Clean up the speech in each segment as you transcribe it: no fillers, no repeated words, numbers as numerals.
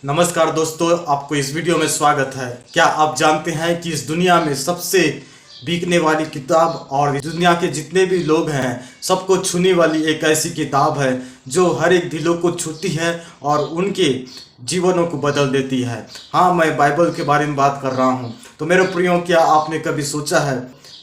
नमस्कार दोस्तों, आपको इस वीडियो में स्वागत है। क्या आप जानते हैं कि इस दुनिया में सबसे बिकने वाली किताब और दुनिया के जितने भी लोग हैं सबको छूने वाली एक ऐसी किताब है जो हर एक दिलों को छूती है और उनके जीवनों को बदल देती है। हाँ, मैं बाइबल के बारे में बात कर रहा हूँ। तो मेरे प्रियो, क्या आपने कभी सोचा है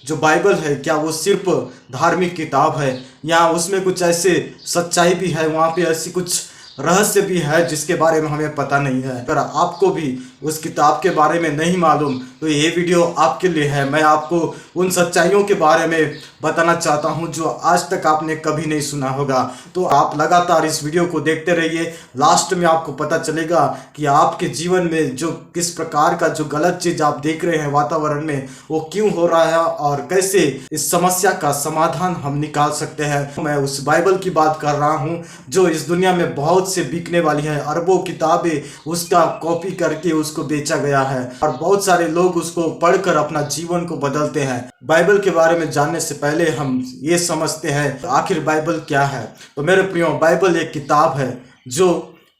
जो बाइबल है क्या वो सिर्फ धार्मिक किताब है या उसमें कुछ ऐसे सच्चाई भी है, वहाँ पे ऐसी कुछ रहस्य भी है जिसके बारे में हमें पता नहीं है। अगर आपको भी उस किताब के बारे में नहीं मालूम तो ये वीडियो आपके लिए है। मैं आपको उन सच्चाइयों के बारे में बताना चाहता हूं जो आज तक आपने कभी नहीं सुना होगा। तो आप लगातार इस वीडियो को देखते रहिए। लास्ट में आपको पता चलेगा कि आपके जीवन में जो किस प्रकार का जो गलत चीज आप देख रहे हैं वातावरण में, वो क्यों हो रहा है और कैसे इस समस्या का समाधान हम निकाल सकते हैं। मैं उस बाइबल की बात कर रहा हूं जो इस दुनिया में बहुत से बिकने वाली है। अरबों किताबें उसका कॉपी करके उसको बेचा गया है और बहुत सारे लोग उसको पढ़कर अपना जीवन को बदलते हैं। बाइबल के बारे में जानने से पहले हम ये समझते हैं आखिर बाइबल क्या है। तो मेरे प्रियो, बाइबल एक किताब है जो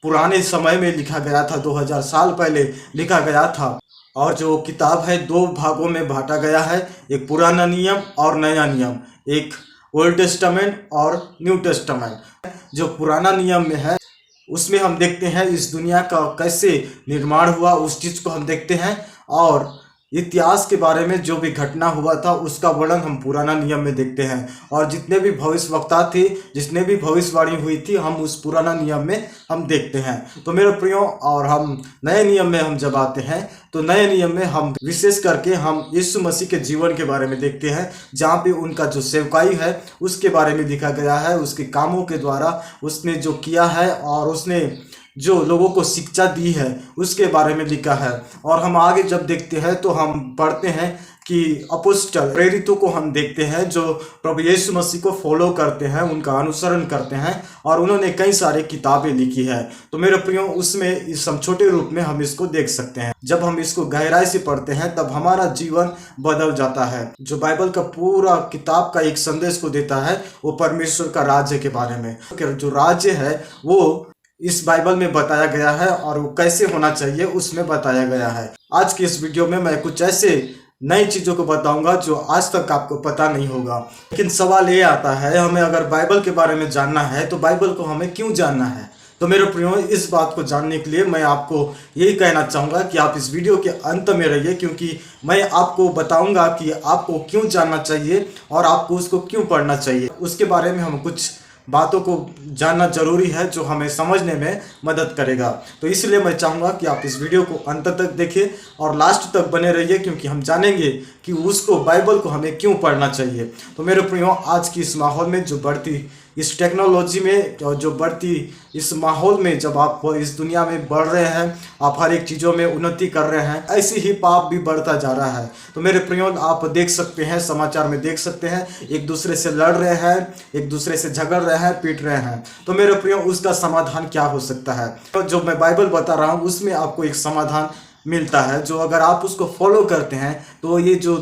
पुराने समय में लिखा गया था, 2000 साल पहले लिखा गया था। और जो किताब है दो भागों में बांटा गया है, एक पुराना नियम और नया नियम, एक ओल्ड टेस्टामेंट और न्यू टेस्टामेंट। जो पुराना नियम में है उसमें हम देखते हैं इस दुनिया का कैसे निर्माण हुआ, उस चीज को हम देखते हैं और इतिहास के बारे में जो भी घटना हुआ था उसका वर्णन हम पुराना नियम में देखते हैं। और जितने भी भविष्यवक्ता थे, जितने भी भविष्यवाणी हुई थी, हम उस पुराना नियम में हम देखते हैं। तो मेरे प्रियो, और हम नए नियम में हम जब आते हैं तो नए नियम में हम विशेष करके हम यीशु मसीह के जीवन के बारे में देखते हैं, जहाँ पे उनका जो सेवकाई है उसके बारे में लिखा गया है। उसके कामों के द्वारा उसने जो किया है और उसने जो लोगों को शिक्षा दी है उसके बारे में लिखा है। और हम आगे जब देखते हैं तो हम पढ़ते हैं कि अपोस्टल प्रेरितों को हम देखते हैं जो प्रभु यीशु मसीह को फॉलो करते हैं, उनका अनुसरण करते हैं और उन्होंने कई सारे किताबें लिखी है। तो मेरे प्रियो, उसमें इस हम छोटे रूप में हम इसको देख सकते हैं। जब हम इसको गहराई से पढ़ते हैं तब हमारा जीवन बदल जाता है। जो बाइबल का पूरा किताब का एक संदेश को देता है वो परमेश्वर का राज्य के बारे में। जो राज्य है वो इस बाइबल में बताया गया है और वो कैसे होना चाहिए उसमें बताया गया है। आज की इस वीडियो में मैं कुछ ऐसे नई चीज़ों को बताऊंगा जो आज तक आपको पता नहीं होगा। लेकिन सवाल ये आता है, हमें अगर बाइबल के बारे में जानना है तो बाइबल को हमें क्यों जानना है। तो मेरे प्रियो, इस बात को जानने के लिए मैं आपको यही कहना चाहूँगा कि आप इस वीडियो के अंत में रहिए, क्योंकि मैं आपको बताऊँगा कि आपको क्यों जानना चाहिए और आपको उसको क्यों पढ़ना चाहिए। उसके बारे में हम कुछ बातों को जानना जरूरी है जो हमें समझने में मदद करेगा। तो इसलिए मैं चाहूँगा कि आप इस वीडियो को अंत तक देखें और लास्ट तक बने रहिए, क्योंकि हम जानेंगे कि उसको बाइबल को हमें क्यों पढ़ना चाहिए। तो मेरे प्रियो, आज की इस माहौल में जो बढ़ती इस टेक्नोलॉजी में और जो बढ़ती इस माहौल में जब आप इस दुनिया में बढ़ रहे हैं, आप हर एक चीज़ों में उन्नति कर रहे हैं, ऐसे ही पाप भी बढ़ता जा रहा है। तो मेरे प्रियो, आप देख सकते हैं, समाचार में देख सकते हैं, एक दूसरे से लड़ रहे हैं, एक दूसरे से झगड़ रहे हैं, पीट रहे हैं। तो मेरे प्रियो, उसका समाधान क्या हो सकता है? तो जो मैं बाइबल बता रहा हूँ उसमें आपको एक समाधान मिलता है जो अगर आप उसको फॉलो करते हैं तो ये जो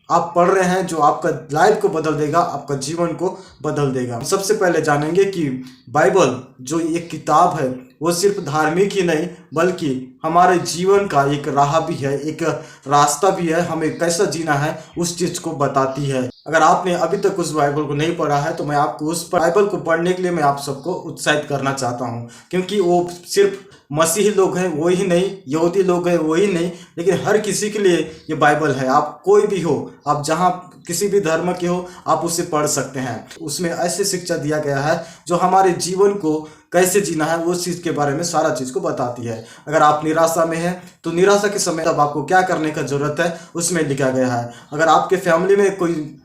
आप पढ़ रहे हैं जो आपका लाइफ को बदल देगा, आपका जीवन को बदल देगा। सबसे पहले जानेंगे कि बाइबल जो एक किताब है वो सिर्फ धार्मिक ही नहीं बल्कि हमारे जीवन का एक राह भी है, एक रास्ता भी है। हमें कैसा जीना है उस चीज को बताती है। अगर आपने अभी तक उस बाइबल को नहीं पढ़ा है तो मैं आपको उस बाइबल को पढ़ने के लिए मैं आप सबको उत्साहित करना चाहता हूँ, क्योंकि वो सिर्फ मसीही लोग हैं वो ही नहीं, यहूदी लोग हैं वो ही नहीं, लेकिन हर किसी के लिए ये बाइबल है। आप कोई भी हो, आप जहाँ किसी भी धर्म के हो, आप उसे पढ़ सकते हैं। उसमें ऐसे शिक्षा दिया गया है जो हमारे जीवन को कैसे जीना है वो चीज़ के बारे में सारा चीज़ को बताती है। अगर आप निराशा में हैं तो निराशा के समय तब आपको क्या करने का जरूरत है उसमें लिखा गया है। अगर आपके फैमिली में कोई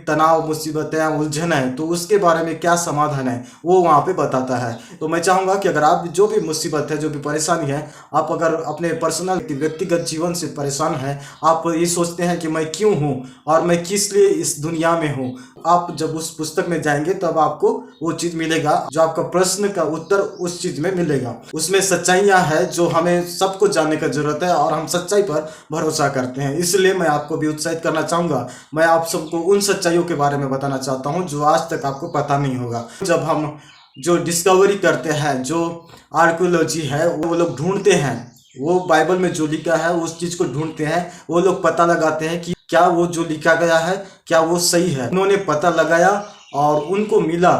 तनाव, मुसीबतें, उलझन है तो उसके बारे में क्या समाधान है वो वहाँ पे बताता है। तो मैं चाहूँगा कि अगर आप जो भी मुसीबत है, जो भी परेशानी है, आप अगर अपने पर्सनल व्यक्तिगत जीवन से परेशान हैं, आप ये सोचते हैं कि मैं क्यों हूँ और मैं किस लिए इस दुनिया में हूँ, आप जब उस पुस्तक में जाएंगे तब आपको वो चीज़ मिलेगा, जो आपका प्रश्न का उत्तर उस चीज़ में मिलेगा। उसमें सच्चाइयाँ है जो हमें सबको जानने का जरूरत है और हम सच्चाई पर भरोसा करते हैं। इसलिए मैं आपको भी उत्साहित करना चाहूँगा। मैं आप सबको उन सच्चाइयों के बारे में बताना चाहता हूँ जो आज तक आपको पता नहीं होगा। जब हम जो डिस्कवरी करते हैं, जो आर्कियोलॉजी है वो लोग ढूंढते हैं, वो बाइबल में जो लिखा है उस चीज़ को ढूंढते हैं। वो लोग पता लगाते हैं कि क्या वो जो लिखा गया है क्या वो सही है। उन्होंने पता लगाया और उनको मिला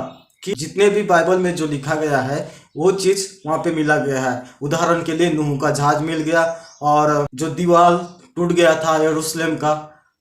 कि जितने भी बाइबल में जो लिखा गया है वो चीज़ वहाँ पे मिला गया है। उदाहरण के लिए नूह का जहाज मिल गया, और जो दीवार टूट गया था यरूशलेम का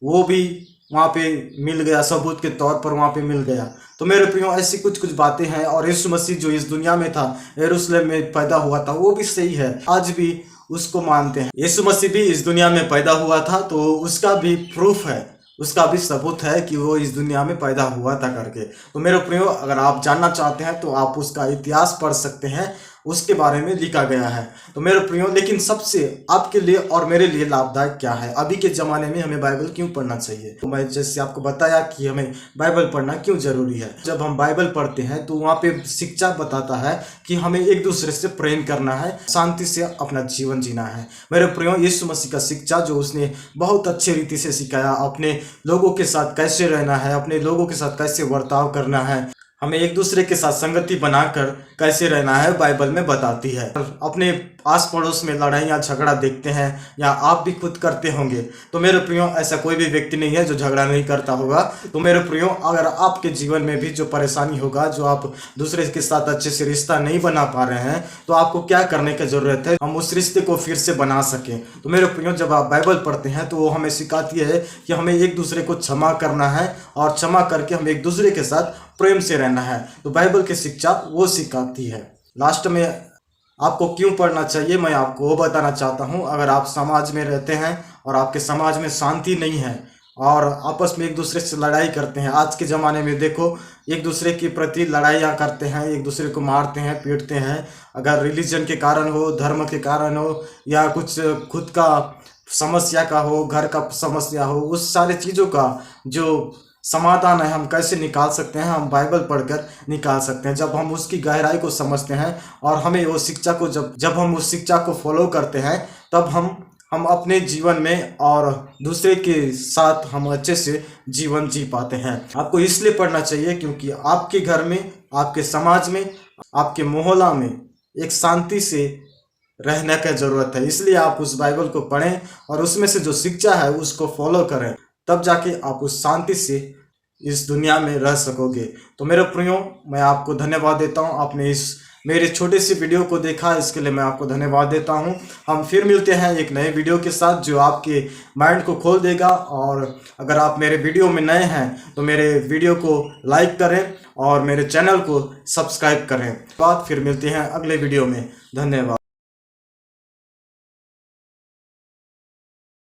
वो भी वहाँ पे मिल गया, सबूत के तौर पर वहाँ पे मिल गया। तो मेरे प्रियो ऐसी कुछ कुछ बातें हैं। और यीशु मसीह जो इस दुनिया में था, यरूशलेम में पैदा हुआ था, वो भी सही है, आज भी उसको मानते हैं। यीशु मसीह भी इस दुनिया में पैदा हुआ था, तो उसका भी प्रूफ है, उसका भी सबूत है कि वो इस दुनिया में पैदा हुआ था करके। तो मेरे प्रियो अगर आप जानना चाहते हैं तो आप उसका इतिहास पढ़ सकते हैं, उसके बारे में लिखा गया है। तो मेरे प्रियो लेकिन सबसे आपके लिए और मेरे लिए लाभदायक क्या है, अभी के ज़माने में हमें बाइबल क्यों पढ़ना चाहिए। तो मैं जैसे आपको बताया कि हमें बाइबल पढ़ना क्यों ज़रूरी है। जब हम बाइबल पढ़ते हैं तो वहाँ पे शिक्षा बताता है कि हमें एक दूसरे से प्रेम करना है, शांति से अपना जीवन जीना है। मेरे प्रियो यीशु मसीह का शिक्षा जो उसने बहुत अच्छे रीति से सिखाया, अपने लोगों के साथ कैसे रहना है, अपने लोगों के साथ कैसे बर्ताव करना है, हमें एक दूसरे के साथ संगति बनाकर कैसे रहना है, बाइबल में बताती है। अपने आस पड़ोस में लड़ाइयाँ झगड़ा देखते हैं, या आप भी खुद करते होंगे। तो मेरे प्रियो ऐसा कोई भी व्यक्ति नहीं है जो झगड़ा नहीं करता होगा। तो मेरे प्रियो अगर आपके जीवन में भी जो परेशानी होगा, जो आप दूसरे के साथ अच्छे से रिश्ता नहीं बना पा रहे हैं, तो आपको क्या करने की ज़रूरत है, हम उस रिश्ते को फिर से बना सकें। तो मेरे प्रियो जब आप बाइबल पढ़ते हैं तो वो हमें सिखाती है कि हमें एक दूसरे को क्षमा करना है, और क्षमा करके हम एक दूसरे के साथ प्रेम से रहना है। तो बाइबल की शिक्षा वो सिखाती है। लास्ट में आपको क्यों पढ़ना चाहिए मैं आपको वो बताना चाहता हूँ। अगर आप समाज में रहते हैं और आपके समाज में शांति नहीं है और आपस में एक दूसरे से लड़ाई करते हैं, आज के ज़माने में देखो एक दूसरे के प्रति लड़ाइयाँ करते हैं, एक दूसरे को मारते हैं, पीटते हैं। अगर रिलीजन के कारण हो, धर्म के कारण हो, या कुछ खुद का समस्या का हो, घर का समस्या हो, उस सारे चीज़ों का जो समाधान है हम कैसे निकाल सकते हैं, हम बाइबल पढ़कर निकाल सकते हैं। जब हम उसकी गहराई को समझते हैं और हमें वो शिक्षा को जब हम उस शिक्षा को फॉलो करते हैं, तब हम अपने जीवन में और दूसरे के साथ हम अच्छे से जीवन जी पाते हैं। आपको इसलिए पढ़ना चाहिए क्योंकि आपके घर में, आपके समाज में, आपके मोहल्ला में एक शांति से रहने की ज़रूरत है। इसलिए आप उस बाइबल को पढ़ें और उसमें से जो शिक्षा है उसको फॉलो करें, तब जाके आप उस शांति से इस दुनिया में रह सकोगे। तो मेरे प्रियो मैं आपको धन्यवाद देता हूँ, आपने इस मेरे छोटे से वीडियो को देखा, इसके लिए मैं आपको धन्यवाद देता हूँ। हम फिर मिलते हैं एक नए वीडियो के साथ जो आपके माइंड को खोल देगा। और अगर आप मेरे वीडियो में नए हैं तो मेरे वीडियो को लाइक करें और मेरे चैनल को सब्सक्राइब करें। बाद फिर मिलते हैं अगले वीडियो में। धन्यवाद।